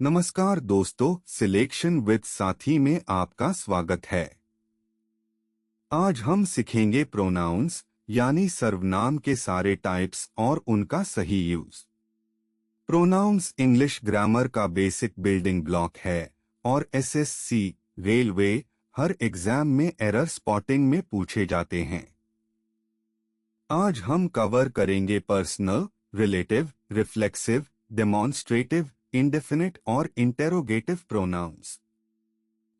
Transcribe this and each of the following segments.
नमस्कार दोस्तों, selection with साथी में आपका स्वागत है। आज हम सीखेंगे प्रोनाउंस यानी सर्वनाम के सारे टाइप्स और उनका सही यूज। प्रोनाउंस इंग्लिश ग्रामर का बेसिक बिल्डिंग ब्लॉक है और एसएससी, रेलवे, हर एग्जाम में एरर स्पॉटिंग में पूछे जाते हैं। आज हम कवर करेंगे पर्सनल, रिलेटिव, रिफ्लेक्सिव, डेमॉन्स्ट्रेटिव, इंडेफिनिट और इंटेरोगेटिव प्रोनाउंस।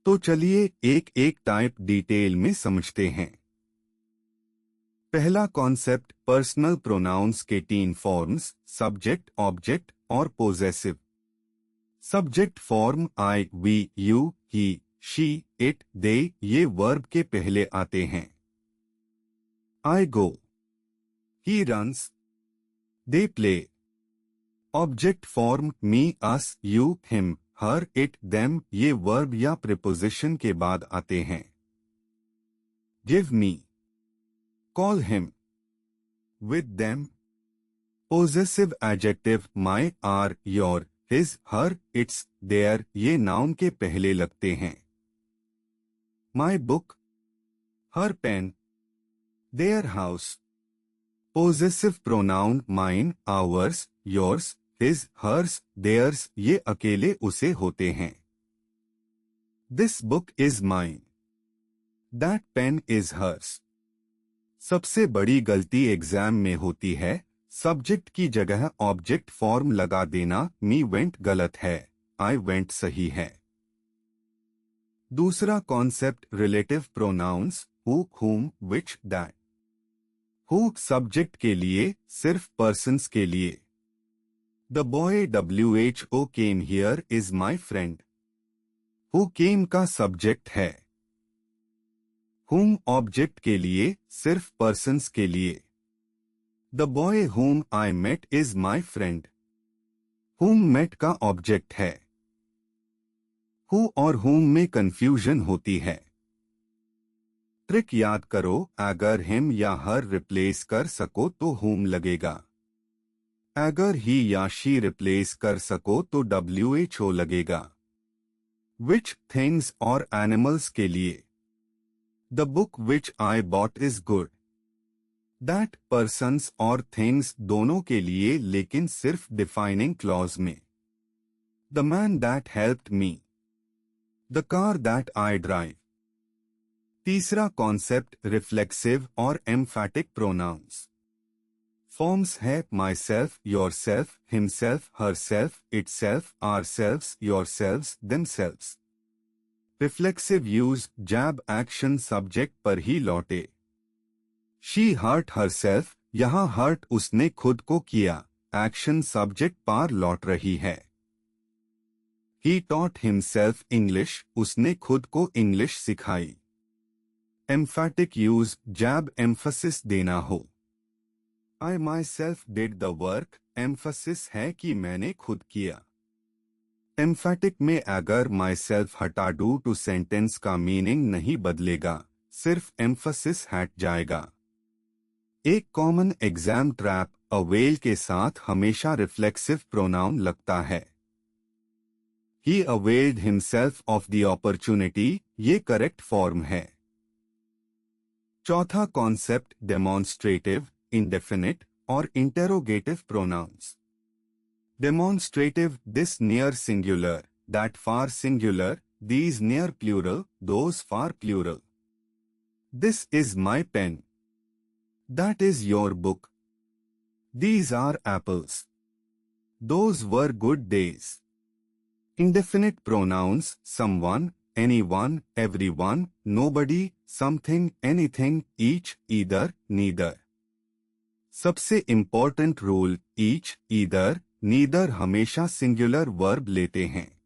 तो चलिए एक एक टाइप डिटेल में समझते हैं। पहला कॉन्सेप्ट, पर्सनल प्रोनाउंस के 3 फॉर्म्स, सब्जेक्ट, ऑब्जेक्ट और possessive. Subject form I, we, you, he, she, it, they ये वर्ब के पहले आते हैं। I go, he runs, they play. Object form me, us, you, him, her, it, them ये verb या preposition के बाद आते हैं। Give me, call him, with them. Possessive adjective my, our, your, his, her, its, their ये noun के पहले लगते हैं। My book, her pen, their house. Possessive pronoun mine, ours, yours, his, hers, theirs ये अकेले उसे होते हैं। This book is mine, that pen is hers. सबसे बड़ी गलती एग्जाम में होती है, सब्जेक्ट की जगह ऑब्जेक्ट फॉर्म लगा देना। मी वेंट गलत है, आई वेंट सही है। दूसरा concept, relative pronouns, who, whom, which, that। Who subject के लिए, सिर्फ पर्सन्स के लिए। The boy WHO came here is my friend. Who came का सब्जेक्ट है। whom ऑब्जेक्ट के लिए, सिर्फ पर्सन्स के लिए। The boy whom I met is my friend. whom met का ऑब्जेक्ट है। who और whom में कंफ्यूजन होती है। ट्रिक याद करो, अगर हिम या हर रिप्लेस कर सको तो whom लगेगा। अगर ही या शी रिप्लेस कर सको तो WHO लगेगा। विच, थिंग्स और एनिमल्स के लिए। The book which I bought is good. That, persons और थिंग्स दोनों के लिए लेकिन सिर्फ डिफाइनिंग क्लॉज में। The man that helped me. The car that I drive. तीसरा कॉन्सेप्ट, रिफ्लेक्सिव और एम्फैटिक प्रोनाउंस। फॉर्म्स है myself, yourself, himself, herself, itself, ourselves, yourselves, themselves. Reflexive use, जैब action subject पर ही लौटे। She hurt herself, यहां hurt उसने खुद को किया, एक्शन सब्जेक्ट पार लौट रही है। ही टॉट हिमसेल्फ इंग्लिश, उसने खुद को इंग्लिश सिखाई। एम्फैटिक यूज, जैब एम्फसिस देना हो। I myself did the work, emphasis है कि मैंने खुद किया। एम्फैटिक में अगर माई सेल्फ हटा डू टू सेंटेंस का मीनिंग नहीं बदलेगा, सिर्फ एम्फसिस हट जाएगा। एक कॉमन एग्जाम ट्रैप, अवेल के साथ हमेशा रिफ्लेक्सिव प्रोनाउन लगता है। He availed himself of the opportunity ये करेक्ट फॉर्म है। चौथा कॉन्सेप्ट, डेमॉन्स्ट्रेटिव, इंडेफिनिट और interrogative pronouns. Demonstrative, this near singular, that far singular, these near plural, those far plural। This is my pen, that is your book, these are apples, those were good days। Indefinite pronouns, someone, anyone, everyone, nobody, something, anything, each, either, neither। सबसे important rule, each, either, neither हमेशा singular verb लेते हैं।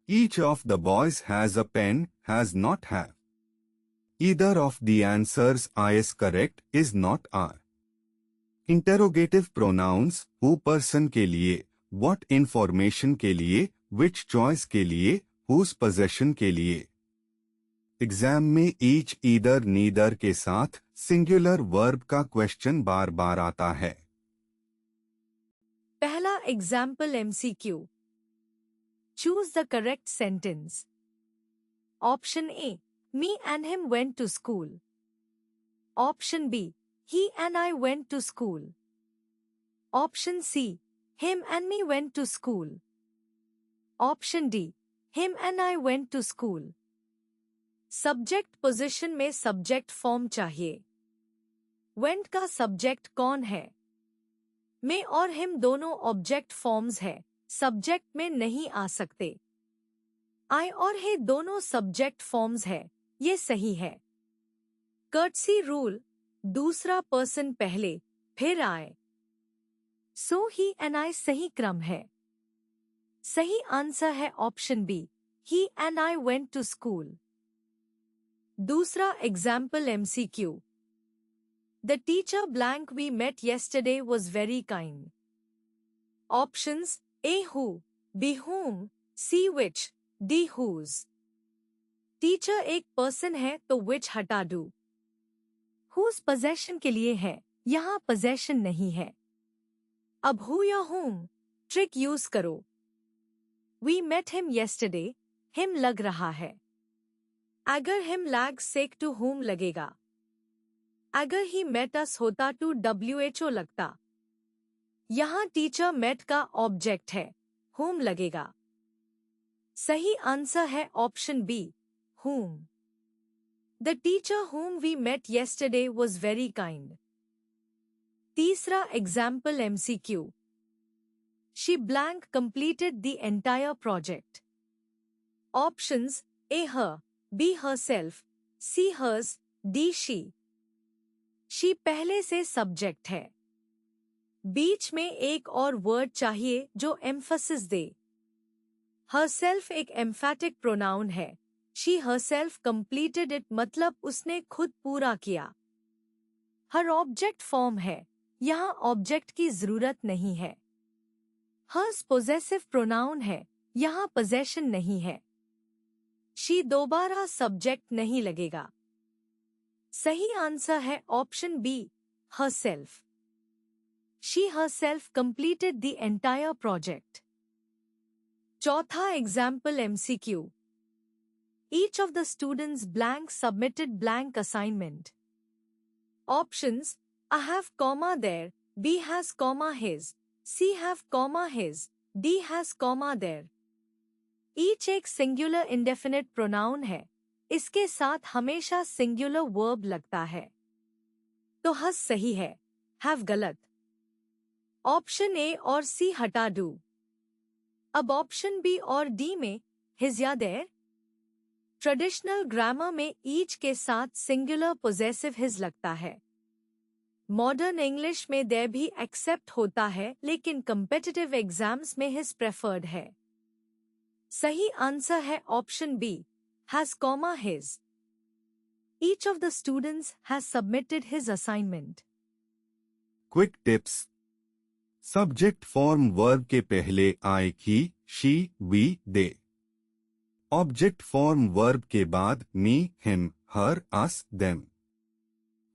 Each of the boys has a pen, has not have। Either of the answers is correct, is not are। Interrogative pronouns, who person के लिए, what information के लिए, which choice के लिए, whose possession के लिए। एग्जाम में ईच, ईदर, नीदर के साथ सिंगुलर वर्ब का क्वेश्चन बार बार आता है। पहला example MCQ। Choose the correct sentence. Option A. Me and him went to school. Option B. He and I went to school. Option C. Him and me went to school. Option D. Him and I went to school. Subject position में subject form चाहिए. Went का subject कौन है? मैं और him दोनों object forms है, subject में नहीं आ सकते. आई और हे दोनों सब्जेक्ट फॉर्म्स है, ये सही है. कर्टसी रूल, दूसरा पर्सन पहले फिर आए. सो ही एंड आई सही क्रम है. सही आंसर है option B, he and I went to school. दूसरा example MCQ. The teacher blank we met yesterday was very kind. Options A. Who, B. Whom, C. Which, D. Whose. Teacher एक person है तो which हटा दो. Whose possession के लिए है, यहाँ possession नहीं है. अब who या whom ट्रिक यूज करो. We met him yesterday, him लग रहा है. अगर him लैग सेक टू whom लगेगा. अगर he met us होता टू WHO लगता. यहाँ टीचर met का ऑब्जेक्ट है, whom लगेगा. सही आंसर है option B, whom. The teacher whom we met yesterday was very kind. तीसरा example MCQ. She blank completed the entire project. Options A. Her, B. herself, C. hers, D. she. She पहले से subject है. बीच में एक और word चाहिए जो emphasis दे. herself एक एम्फैटिक प्रोनाउन है. She herself completed it मतलब उसने खुद पूरा किया. her ऑब्जेक्ट फॉर्म है, यहाँ ऑब्जेक्ट की जरूरत नहीं है. hers पोजेसिव प्रोनाउन है, यहाँ पोजेशन नहीं है. शी दोबारा सब्जेक्ट नहीं लगेगा. सही आंसर है option B, herself. She herself completed the entire project. चौथा example MCQ. Each of the students blank submitted blank assignment. Options A. have comma there, B. has comma his, C. have comma his, D. has comma there. Each एक singular indefinite pronoun है, इसके साथ हमेशा singular verb लगता है. तो हस सही है, हैव गलत. ऑप्शन ए और सी हटा दो. अब ऑप्शन बी और डी में हिज या देयर. ट्रेडिशनल ग्रामर में ईच के साथ सिंगुलर पोजेसिव हिज लगता है. मॉडर्न इंग्लिश में देयर भी एक्सेप्ट होता है, लेकिन कम्पिटिटिव एग्जाम्स में हिज प्रेफर्ड है. सही आंसर है option B, has comma his. Each of the students has submitted his assignment. Quick tips. Subject form verb के पहले I, he, she, we, they. Object form verb के बाद me, him, her, us, them.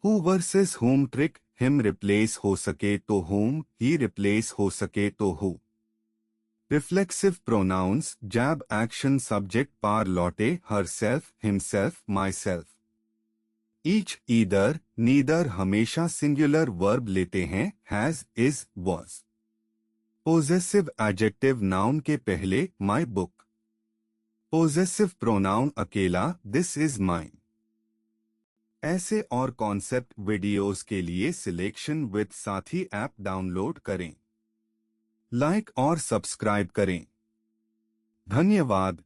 Who versus whom trick. him replace हो सके तो whom, he replace हो सके तो who. Reflexive pronouns, jab action subject par लौटे herself, himself, myself. Each, either, neither हमेशा singular verb लेते हैं, has, is, was. Possessive adjective noun के पहले my book. Possessive pronoun अकेला this is mine. ऐसे और कॉन्सेप्ट वीडियोस के लिए सिलेक्शन विद साथी ऐप डाउनलोड करें. लाइक और सब्सक्राइब करें. धन्यवाद.